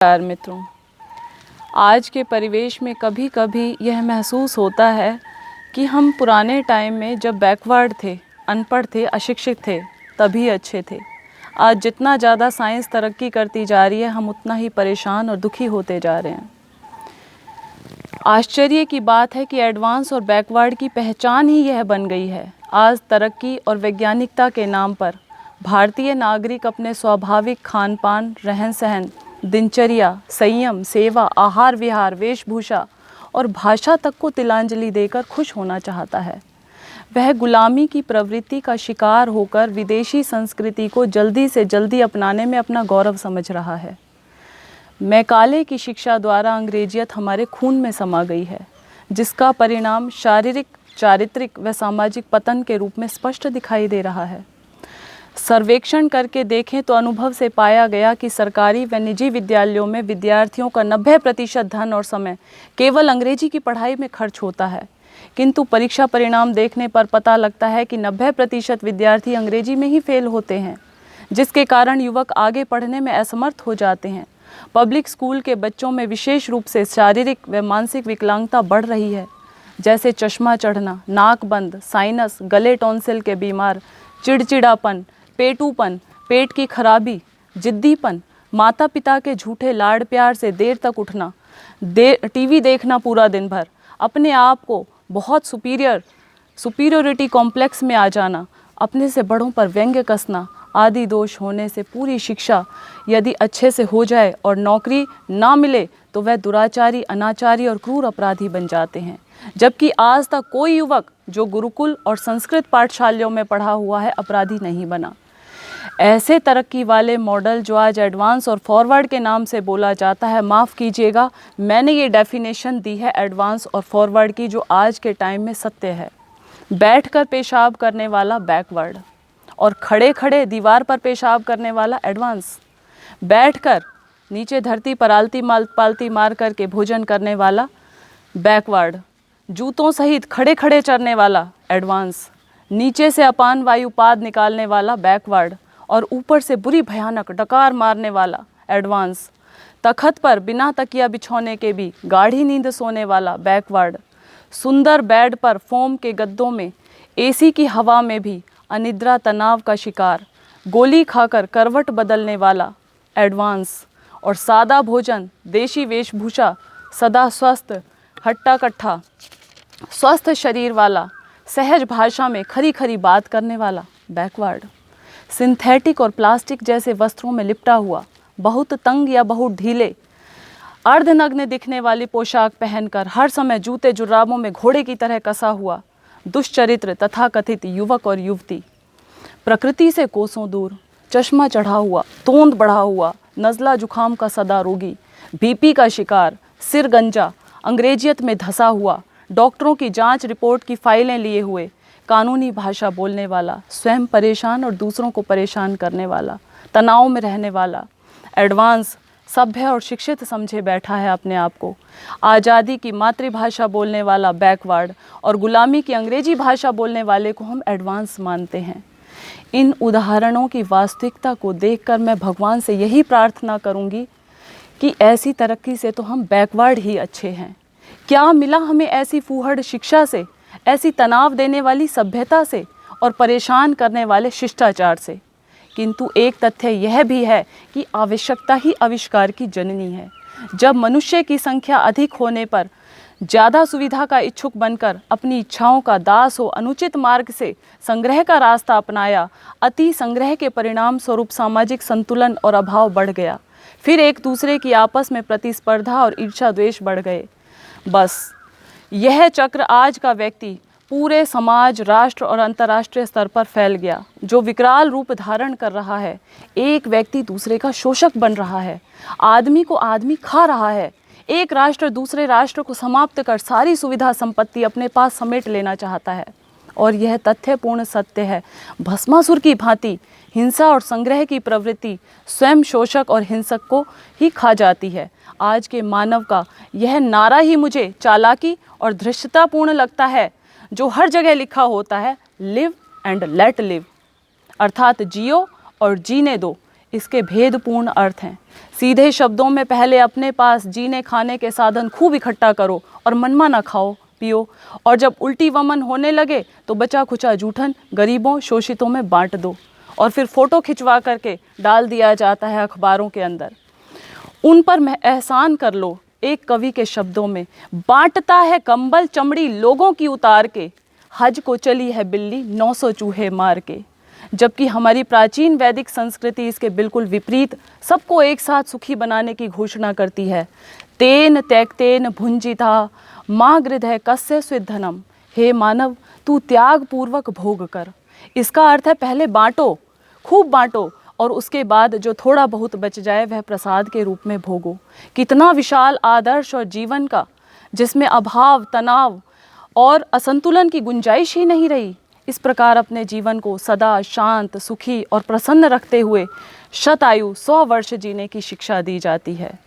नमस्कार मित्रों, आज के परिवेश में कभी कभी यह महसूस होता है कि हम पुराने टाइम में जब बैकवर्ड थे, अनपढ़ थे, अशिक्षित थे, तभी अच्छे थे। आज जितना ज़्यादा साइंस तरक्की करती जा रही है, हम उतना ही परेशान और दुखी होते जा रहे हैं। आश्चर्य की बात है कि एडवांस और बैकवर्ड की पहचान ही यह बन गई है। आज तरक्की और वैज्ञानिकता के नाम पर भारतीय नागरिक अपने स्वाभाविक खान पान, रहन सहन, दिनचर्या, संयम, सेवा, आहार विहार, वेशभूषा और भाषा तक को तिलांजलि देकर खुश होना चाहता है। वह गुलामी की प्रवृत्ति का शिकार होकर विदेशी संस्कृति को जल्दी से जल्दी अपनाने में अपना गौरव समझ रहा है। मैकाले की शिक्षा द्वारा अंग्रेजियत हमारे खून में समा गई है, जिसका परिणाम शारीरिक, चारित्रिक व सामाजिक पतन के रूप में स्पष्ट दिखाई दे रहा है। सर्वेक्षण करके देखें तो अनुभव से पाया गया कि सरकारी व निजी विद्यालयों में विद्यार्थियों का 90% धन और समय केवल अंग्रेजी की पढ़ाई में खर्च होता है, किंतु परीक्षा परिणाम देखने पर पता लगता है कि 90% विद्यार्थी अंग्रेजी में ही फेल होते हैं, जिसके कारण युवक आगे पढ़ने में असमर्थ हो जाते हैं। पब्लिक स्कूल के बच्चों में विशेष रूप से शारीरिक व मानसिक विकलांगता बढ़ रही है, जैसे चश्मा चढ़ना, नाक बंद, साइनस, गले टॉन्सिल के बीमार, चिड़चिड़ापन, पेटूपन, पेट की खराबी, जिद्दीपन, माता पिता के झूठे लाड़ प्यार से देर तक उठना, टीवी देखना पूरा दिन भर, अपने आप को बहुत सुपीरियरिटी कॉम्प्लेक्स में आ जाना, अपने से बड़ों पर व्यंग्य कसना आदि दोष होने से पूरी शिक्षा यदि अच्छे से हो जाए और नौकरी ना मिले तो वह दुराचारी, अनाचारी और क्रूर अपराधी बन जाते हैं। जबकि आज तक कोई युवक जो गुरुकुल और संस्कृत पाठशालाओं में पढ़ा हुआ है अपराधी नहीं बना। ऐसे तरक्की वाले मॉडल जो आज एडवांस और फॉरवर्ड के नाम से बोला जाता है, माफ़ कीजिएगा, मैंने ये डेफिनेशन दी है एडवांस और फॉरवर्ड की जो आज के टाइम में सत्य है। बैठकर पेशाब करने वाला बैकवर्ड और खड़े खड़े दीवार पर पेशाब करने वाला एडवांस। बैठकर नीचे धरती पर पालती मार करके भोजन करने वाला बैकवर्ड। जूतों सहित खड़े खड़े चरने वाला एडवांस। नीचे से अपान वायु पाद निकालने वाला बैकवर्ड और ऊपर से बुरी भयानक डकार मारने वाला एडवांस। तखत पर बिना तकिया बिछौने के भी गाढ़ी नींद सोने वाला बैकवर्ड। सुंदर बेड पर फोम के गद्दों में एसी की हवा में भी अनिद्रा तनाव का शिकार, गोली खाकर करवट बदलने वाला एडवांस। और सादा भोजन, देशी वेशभूषा, सदा स्वस्थ, हट्टा कट्ठा, स्वस्थ शरीर वाला, सहज भाषा में खरी खरी बात करने वाला बैकवर्ड। सिंथेटिक और प्लास्टिक जैसे वस्त्रों में लिपटा हुआ, बहुत तंग या बहुत ढीले, अर्धनग्न दिखने वाली पोशाक पहनकर हर समय जूते जुराबों में घोड़े की तरह कसा हुआ दुष्चरित्र तथाकथित युवक और युवती। प्रकृति से कोसों दूर, चश्मा चढ़ा हुआ, तोंद बढ़ा हुआ, नज़ला जुखाम का सदा रोगी, बीपी का शिकार, सिर गंजा, अंग्रेजियत में धंसा हुआ, डॉक्टरों की जांच रिपोर्ट की फाइलें लिए हुए, कानूनी भाषा बोलने वाला, स्वयं परेशान और दूसरों को परेशान करने वाला, तनाव में रहने वाला एडवांस सभ्य और शिक्षित समझे बैठा है अपने आप को। आज़ादी की मातृभाषा बोलने वाला बैकवर्ड और गुलामी की अंग्रेजी भाषा बोलने वाले को हम एडवांस मानते हैं। इन उदाहरणों की वास्तविकता को देखकर मैं भगवान से यही प्रार्थना करूंगी कि ऐसी तरक्की से तो हम बैकवर्ड ही अच्छे हैं। क्या मिला हमें ऐसी फूहड़ शिक्षा से, ऐसी तनाव देने वाली सभ्यता से और परेशान करने वाले शिष्टाचार से? किंतु एक तथ्य यह भी है कि आवश्यकता ही आविष्कार की जननी है। जब मनुष्य की संख्या अधिक होने पर ज़्यादा सुविधा का इच्छुक बनकर अपनी इच्छाओं का दास हो अनुचित मार्ग से संग्रह का रास्ता अपनाया, अति संग्रह के परिणाम स्वरूप सामाजिक संतुलन और अभाव बढ़ गया। फिर एक दूसरे की आपस में प्रतिस्पर्धा और ईर्ष्या द्वेष बढ़ गए। बस यह चक्र आज का व्यक्ति पूरे समाज, राष्ट्र और अंतर्राष्ट्रीय स्तर पर फैल गया, जो विकराल रूप धारण कर रहा है। एक व्यक्ति दूसरे का शोषक बन रहा है, आदमी को आदमी खा रहा है। एक राष्ट्र दूसरे राष्ट्र को समाप्त कर सारी सुविधा संपत्ति अपने पास समेट लेना चाहता है। और यह तथ्यपूर्ण सत्य है। भस्मासुर की भांति हिंसा और संग्रह की प्रवृत्ति स्वयं शोषक और हिंसक को ही खा जाती है। आज के मानव का यह नारा ही मुझे चालाकी और धृष्टतापूर्ण लगता है, जो हर जगह लिखा होता है, लिव एंड लेट लिव, अर्थात जियो और जीने दो, इसके भेदपूर्ण अर्थ हैं। सीधे शब्दों में पहले अपने पास जीने खाने के साधन खूब इकट्ठा करो और मनमाना खाओ पियो, और जब उल्टी वमन होने लगे तो बचा खुचा जूठन गरीबों शोषितों में बांट दो, और फिर फ़ोटो खिंचवा करके डाल दिया जाता है अखबारों के अंदर। उन पर एहसान कर लो एक कवि के शब्दों में, बांटता है कंबल चमड़ी लोगों की उतार के, हज को चली है बिल्ली 900 चूहे मार के। जबकि हमारी प्राचीन वैदिक संस्कृति इसके बिल्कुल विपरीत सबको एक साथ सुखी बनाने की घोषणा करती है। तेन त्यक्तेन भुंजिता माँ गृधय कस्य स्विद्धनम, हे मानव तू त्याग पूर्वक भोग कर। इसका अर्थ है पहले बांटो, खूब बांटो, और उसके बाद जो थोड़ा बहुत बच जाए वह प्रसाद के रूप में भोगो। कितना विशाल आदर्श और जीवन का, जिसमें अभाव, तनाव और असंतुलन की गुंजाइश ही नहीं रही। इस प्रकार अपने जीवन को सदा शांत, सुखी और प्रसन्न रखते हुए शतायु 100 वर्ष जीने की शिक्षा दी जाती है।